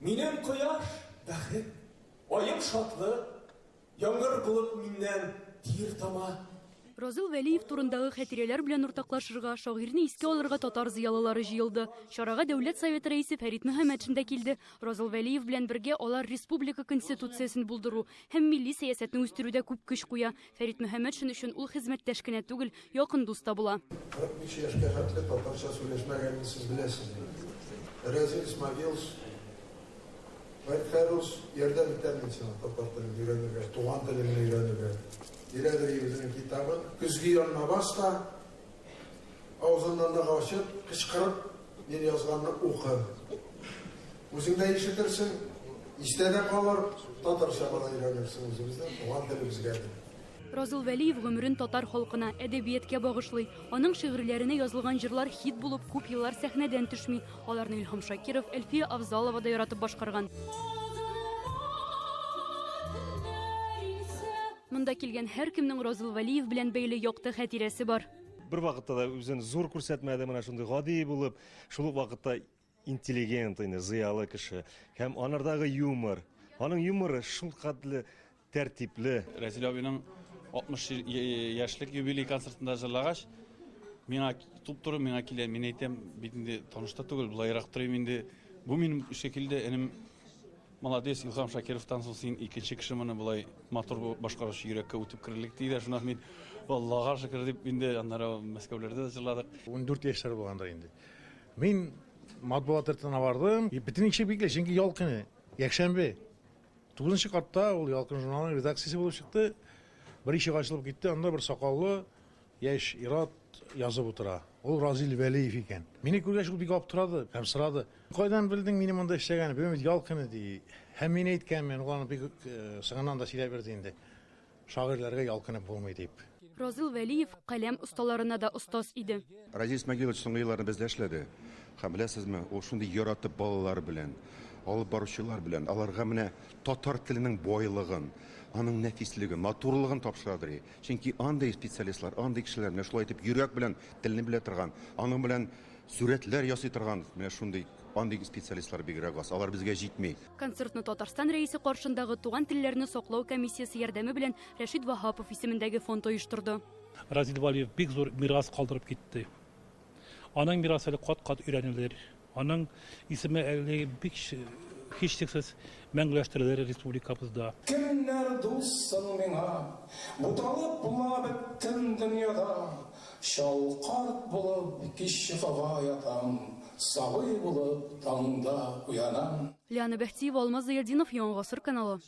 Минем кояш бәхет, айым шатлы, яңгыр булып миннән тир тама. Разил Вәлиев турындагы хәтирәләр белән уртаклашырга, шагыйрьне искә алырга татар зыялылары җыелды. Чарага Дәүләт Советы рәисе Фәрит Мөхәммәтшин дә килде. Разил Вәлиев белән бергә алар республика конституциясен булдыру һәм милли сәясәтне үстерүдә күп көч куя. Фәрит Мөхәммәтшин өчен ул хезмәттәш кенә түгел, якын дус та була. 45 яшькә хәтле татарча сөйләшмәгәнне сез беләсез. Разил Исмәгыйлов Фәрус ярдәм итәр мин сиңа татар телен өйрәнергә, туган телен өйрәнергә. Диләдеребезнең китабын көзге янына баста, авызыннан да ачып, кычкырып, мин язганны укы. Үзең дә ишетерсең, истә дә калыр, татарча бала өйрәнерсең үзебезнең туган телебезгә. Разил Вәлиев гомерен татар халкына, әдәбияткә багышлый. Аның шигырьләренә язылган җырлар хит булып күп еллар сәхнәдән төшми. Аларны Илһам Шакиров, Әлфия Авзалова да яратып башкарган. Монда килгән һәркемнең Разил Вәлиев белән бәйле якты хәтирәсе бар. Бер вакытта да үзен зур күрсәтмәде, менә шундый гади булып, шул ук вакытта интеллигент, зыялы кеше һәм анардагы юмор. Аның юморы шул кадәрле тәртипле. Разил абыйның 60 яшьлек юбилей концертында җырлагач, миңа туп-туры миңа килә, мин әйтәм, бит инде танышта түгел, булайрак торыйм инде. Бу минем шикелле энем молодец, Илһам Шакировтан соң син икенче кеше моны булай матур башкаручы йөрәккә үтеп керлек диде. Шуннан мин Аллага шөкер дип инде аннары Мәскәүләрдә дә җырладык. 14 яшьләр булганда инде. Мин матбугат йортына бардым. Бөтен икенче бикле, чөнки ял көне, якшәмбе. 9нчы катта ул Ялкын журналының редакциясе булып чыкты. Бер ишек ачылып китте, анда бер сакаллы яшь ир-ат язып утыра. Ул Разил Вәлиев икән. Мине күргәч ул бик аптырады һәм сорады: "Кайдан белдең минем монда эшләгәнне?" Бу Ялкын ди. Һәм мин әйткәнмен, ул аны бик сыңаннан да сөйләп бирде инде. Шагыйрьләргә ялкынып булмый дип. Разил Вәлиев каләм осталарына да остаз иде. Разил Исмәгыйлов соңгы елларда бездә эшләде. Һәм беләсезме, ул шундый яратып балалар белән, алып баручылар белән, аларга менә татар теленең байлыгын, аның нәфислеген, матурлыгын тапшырадыр. Чөнки андый специалистлар, андый кешеләр менә шулай итеп йөрәк белән телне белә торган, аның белән сурәтләр ясый торган, менә шундый андый специалистлар бигрәк аз. Алар безгә җитми. Концертны Татарстан рәисе каршындагы туган телләрне саклау комиссиясе ярдәме белән Рәшид Ваһапов исемендәге фонд оештырды. Разил Вәлиев бик зур мирас калдырып китте. Аның мирасы кат-кат өйрәнелер. Аның исеме әле бик һичшиксез мәңгеләштерелер республикабызда. Кемнәр дуссың миңа, буталып була беттем дөньяда, шалкарт булып кичкыга ятам, сабый булып таңда уянам. Лиана Бәхтиева, Алмаз Заядинов, Яңа Гасыр каналы.